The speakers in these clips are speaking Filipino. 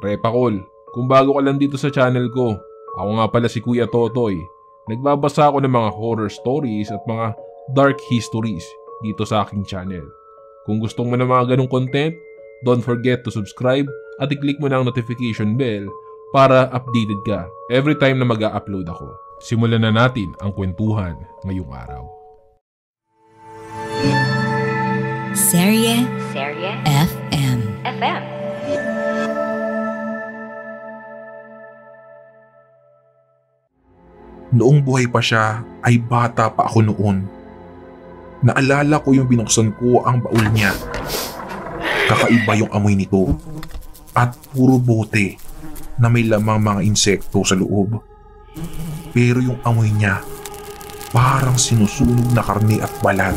Repakol, kung bago ka lang dito sa channel ko, ako nga pala si Kuya Totoy. Nagbabasa ako ng mga horror stories at mga dark histories dito sa aking channel. Kung gusto mo ng mga ganong content, don't forget to subscribe at i-click mo na ang notification bell para updated ka every time na mag-a-upload ako. Simulan na natin ang kwentuhan ngayong araw. Serye FM. Noong buhay pa siya ay bata pa ako noon. Naalala ko yung binuksan ko ang baul niya. Kakaiba yung amoy nito at puro bote na may lamang mga insekto sa loob. Pero yung amoy niya parang sinusunog na karne at balat.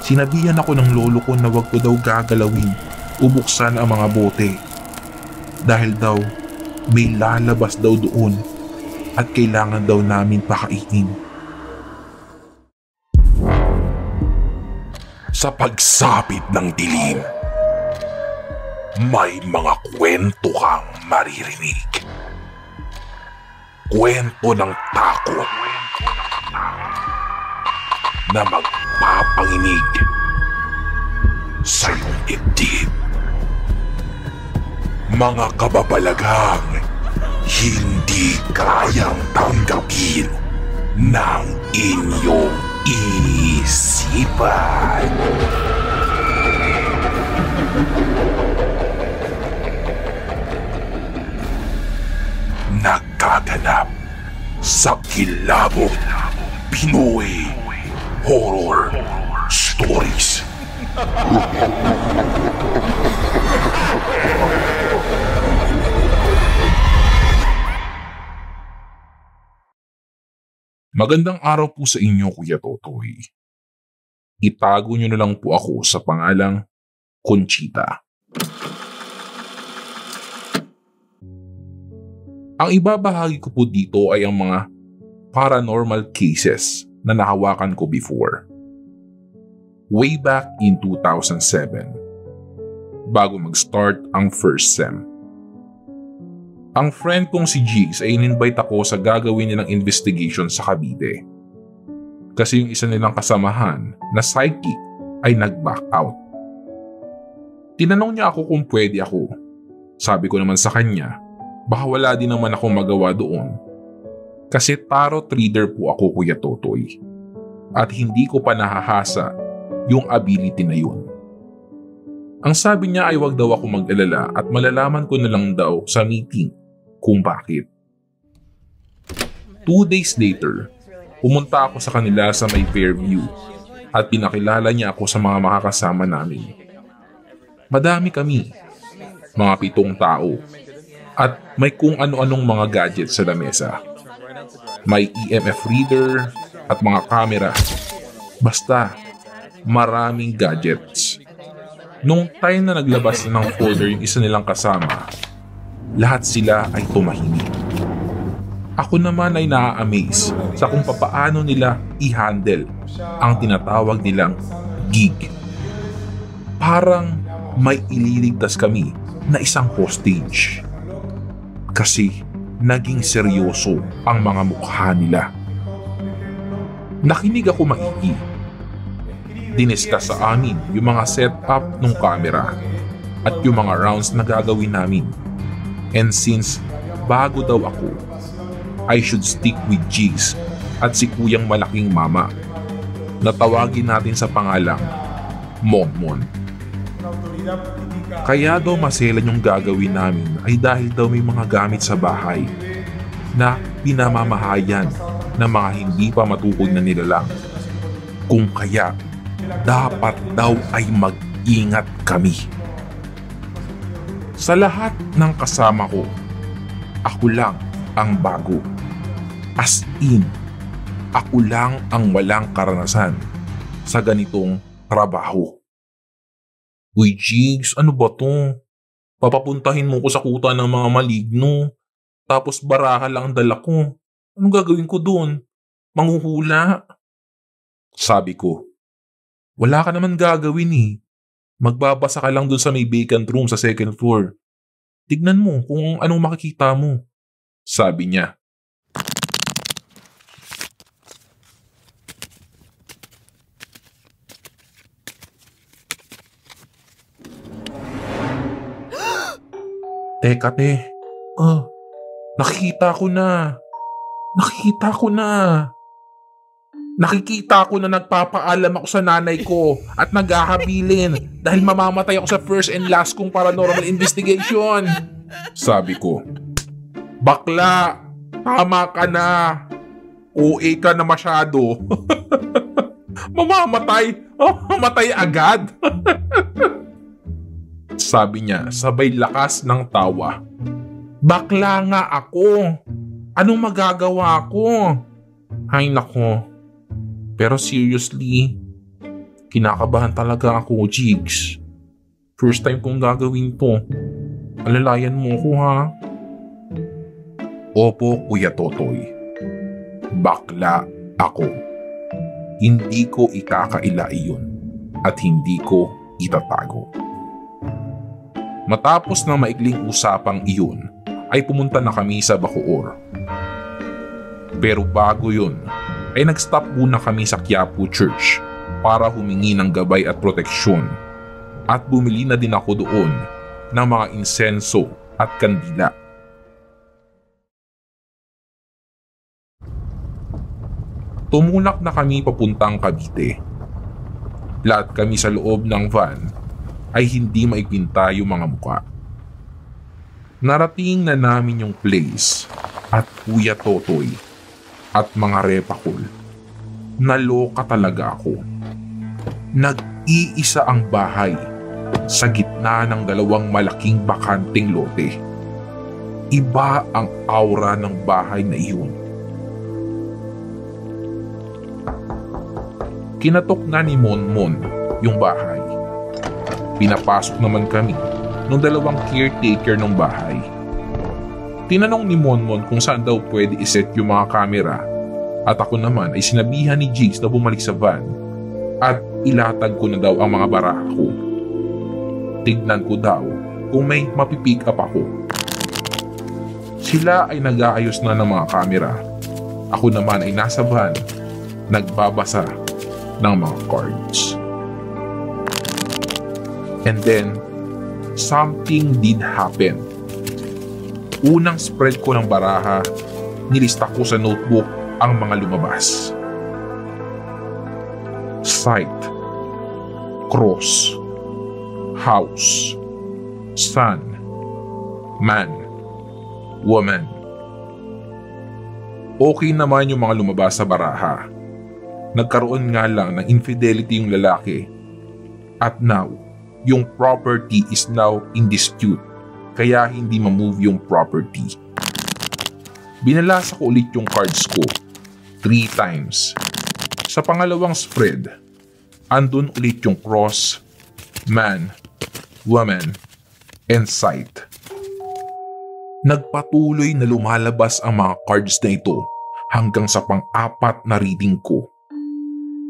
Sinabihan ako ng lolo ko na wag ko daw gagalawin o buksan ang mga bote dahil daw may lalabas daw doon at kailangan daw namin pakainin. Sa pagsapit ng dilim, may mga kwento kang maririnig. Kwento ng takot na magpapanginig sa iyong dibdib. Mga kababalaghang hindi kayang tanggapin ng inyong isipan. Nagkaganap sa Kilabot Pinoy Horror Stories. Magandang araw po sa inyo, Kuya Totoy. Itago niyo na lang po ako sa pangalang Conchita. Ang ibabahagi ko po dito ay ang mga paranormal cases na nahawakan ko before. Way back in 2007, bago mag-start ang first sem. Ang friend kong si Jigs ay in-invite ako sa gagawin nilang investigation sa Cavite. Kasi yung isa nilang kasamahan na psychic ay nag-back out. Tinanong niya ako kung pwede ako. Sabi ko naman sa kanya, baka wala din naman akong magawa doon. Kasi tarot reader po ako, Kuya Totoy. At hindi ko pa nahahasa yung ability na yun. Ang sabi niya ay wag daw ako mag-alala at malalaman ko na lang daw sa meeting kung bakit. 2 days later, pumunta ako sa kanila sa may Fairview at pinakilala niya ako sa mga makakasama namin. Madami kami, mga 7 tao, at may kung ano-anong mga gadgets sa lamesa. May EMF reader at mga camera. Basta, maraming gadgets. Nung time na naglabas ng folder yung isa nilang kasama, lahat sila ay tumahimik. Ako naman ay naa-amaze sa kung papaano nila i-handle ang tinatawag nilang gig. Parang may ililigtas kami na isang hostage. Kasi naging seryoso ang mga mukha nila. Nakinig ako maigi. Diniskas sa amin yung mga setup ng camera at yung mga rounds na gagawin namin. And since bago daw ako, I should stick with Jigs at si Kuyang Malaking Mama na tawagin natin sa pangalang Monmon. Kaya daw maselan yung gagawin namin ay dahil daw may mga gamit sa bahay na pinamamahayan ng mga hindi pa matukod na nilalang. Kung kaya, dapat daw ay mag-ingat kami. Sa lahat ng kasama ko, ako lang ang bago. As in, ako lang ang walang karanasan sa ganitong trabaho. Uy Jigs, ano ba to? Papapuntahin mo ko sa kuta ng mga maligno. Tapos baraha lang ang dala ko. Anong gagawin ko doon? Manghuhula? Sabi ko, wala ka naman gagawin eh. Magbabasa ka lang doon sa may vacant room sa second floor. Tignan mo kung anong makikita mo. Sabi niya. Teka te. Nakikita ko na. Nakikita ko na nagpapaalam ako sa nanay ko at naghahabilin dahil mamamatay ako sa first and last kong paranormal investigation. Sabi ko. Bakla, tama ka na. OA ka na masyado. Mamamatay? Mamatay agad? Sabi niya, sabay lakas ng tawa. Bakla nga ako. Anong magagawa ko? Ay nako. Pero seriously, kinakabahan talaga ako, Jigs. First time kong gagawin to. Alalayan mo ko ha? Opo, Kuya Totoy. Bakla ako. Hindi ko ikakaila iyon at hindi ko itatago. Matapos ng maikling usapang iyon, ay pumunta na kami sa Bacoor. Pero bago yun, ay nag-stop muna kami sa Quiapo Church para humingi ng gabay at proteksyon at bumili na din ako doon ng mga insenso at kandila. Tumulak na kami papuntang Cavite. Lahat kami sa loob ng van ay hindi maipinta yung mga muka. Narating na namin yung place at Kuya Totoy at mga repakol. Naloka talaga ako. Nag-iisa ang bahay sa gitna ng dalawang malaking bakanting lote. Iba ang aura ng bahay na iyon. Kinatok na ni Monmon yung bahay. Pinapasok naman kami ng dalawang caretaker ng bahay. Tinanong ni Monmon kung saan daw pwede iset yung mga kamera at ako naman ay sinabihan ni Jigs na bumalik sa van at ilatag ko na daw ang mga baraha ko. Tignan ko daw kung may mapipick up ako. Sila ay nag-aayos na ng mga kamera. Ako naman ay nasa van, nagbabasa ng mga cards. And then, something did happen. Unang spread ko ng baraha, nilista ko sa notebook ang mga lumabas. Sight, cross, house, sun, man, woman. Okay naman yung mga lumabas sa baraha. Nagkaroon nga lang ng infidelity yung lalaki. At now, yung property is now in dispute, kaya hindi ma-move yung property. Binalasa ko ulit yung cards ko 3 times. Sa pangalawang spread, andun ulit yung cross, man, woman, and sight. Nagpatuloy na lumalabas ang mga cards na ito hanggang sa pang-4 na reading ko.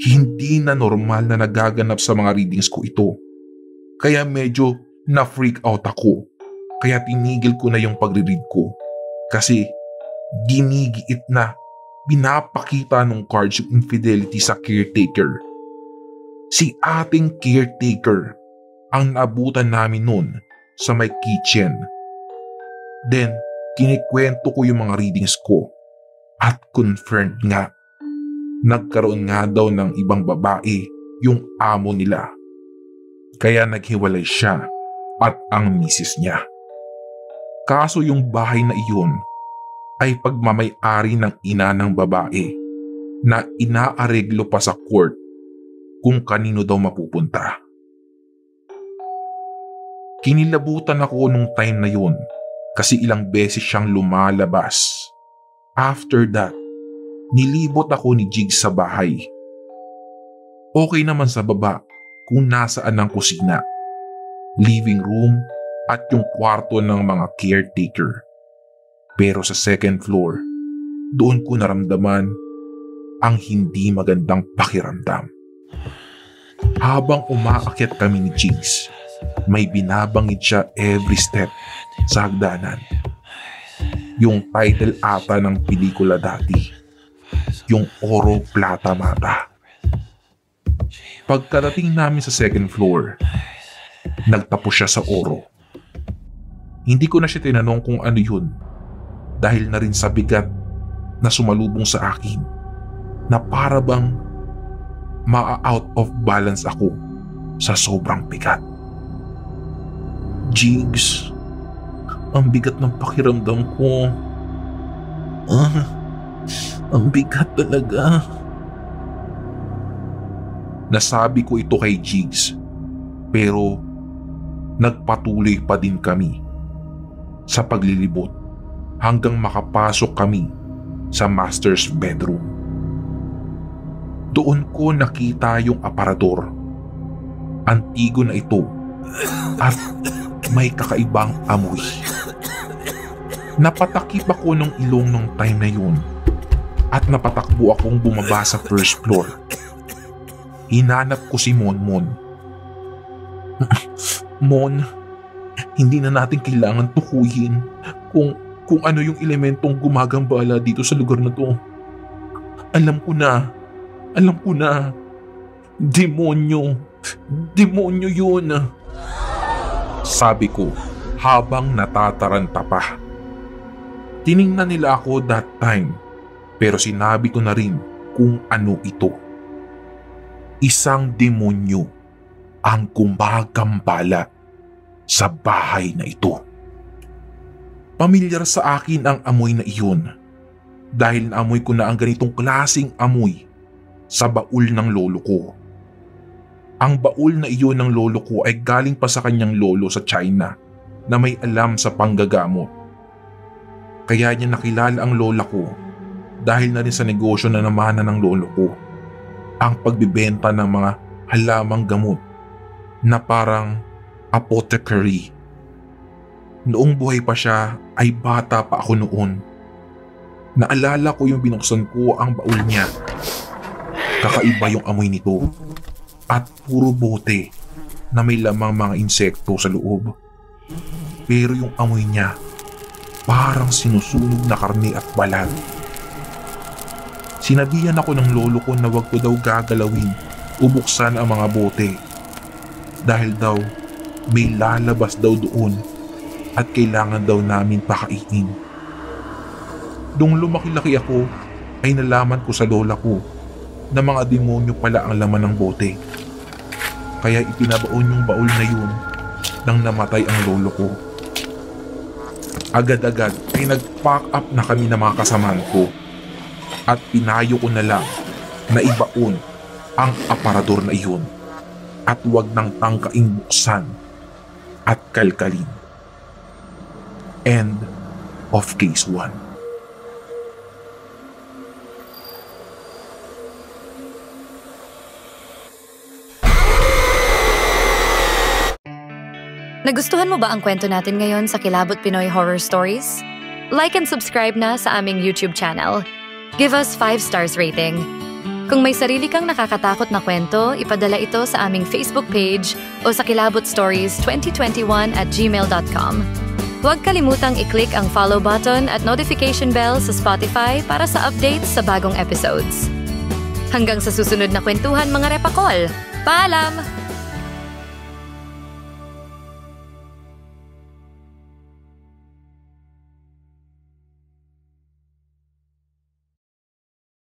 Hindi na normal na nagaganap sa mga readings ko ito. Kaya medyo na-freak out ako. Kaya tinigil ko na yung pagre-read ko. Kasi ginigiit na pinapakita ng cards yung infidelity sa caretaker. Si ating caretaker ang naabutan namin nun sa may kitchen. Then, kinikwento ko yung mga readings ko. At confirmed nga. Nagkaroon nga daw ng ibang babae yung amo nila. Kaya naghiwalay siya at ang misis niya. Kaso yung bahay na iyon ay pagmamay-ari ng ina ng babae na inaareglo pa sa court kung kanino daw mapupunta. Kinilabutan ako nung time na yun kasi ilang beses siyang lumalabas. After that, nilibot ako ni Jigs sa bahay. Okay naman sa baba kung nasaan ang kusina, living room at yung kwarto ng mga caretaker. Pero sa second floor, doon ko naramdaman ang hindi magandang pakiramdam. Habang umaakyat kami ni Jigs, may binabangit siya every step sa hagdanan. Yung title ata ng pelikula dati, yung Oro Plata Mata. Pagkarating namin sa second floor, nagtapos siya sa oro. Hindi ko na siya tinanong kung ano yun dahil na rin sa bigat na sumalubong sa akin na para bang ma-out of balance ako sa sobrang bigat. Jigs, ang bigat ng pakiramdam ko. Ang bigat talaga. Nasabi ko ito kay Jigs, pero nagpatuloy pa din kami sa paglilibot hanggang makapasok kami sa master's bedroom. Doon ko nakita yung aparador. Antigo na ito at may kakaibang amoy. Napatakip ako ng ilong nung time na yun at napatakbo akong bumaba sa first floor. Hinanap ko si Monmon. Mon, hindi na natin kailangan tukuyin kung ano yung elementong gumagambala dito sa lugar na to. Alam ko na. Demonyo yun. Sabi ko habang natataranta pa. Tiningnan nila ako that time pero sinabi ko na rin kung ano ito. Isang demonyo ang gumagambala sa bahay na ito. Pamilyar sa akin ang amoy na iyon dahil naamoy ko na ang ganitong klaseng amoy sa baul ng lolo ko. Ang baul na iyon ng lolo ko ay galing pa sa kanyang lolo sa China na may alam sa panggagamot. Kaya niya nakilala ang lola ko dahil na rin sa negosyo na namana ng lolo ko, ang pagbibenta ng mga halamang gamot na parang apothecary. Noong buhay pa siya ay bata pa ako noon. Naalala ko yung binuksan ko ang baul niya. Kakaiba yung amoy nito at puro bote na may lamang mga insekto sa loob. Pero yung amoy niya parang sinusunog na karne at balat. Sinabihan ako ng lolo ko na wag ko daw gagalawin o buksan ang mga bote dahil daw may lalabas daw doon at kailangan daw namin pakainin. Nung lumaki-laki ako ay nalaman ko sa lola ko na mga demonyo pala ang laman ng bote. Kaya ipinabaon yung baul na yun nang namatay ang lolo ko. Agad-agad ay nag-pack up na kami ng mga kasamaan ko at pinayo ko na lang na ibaon ang aparador na iyon at wag nang tangkaing buksan at kalkalin. End of case 1. Nagustuhan mo ba ang kwento natin ngayon sa Kilabot Pinoy Horror Stories? Like and subscribe na sa aming YouTube channel. Give us 5 stars rating. Kung may sarili kang nakakatakot na kwento, ipadala ito sa aming Facebook page o sa kilabotstories2021@gmail.com. Huwag kalimutang i-click ang follow button at notification bell sa Spotify para sa updates sa bagong episodes. Hanggang sa susunod na kwentuhan mga repakol. Paalam!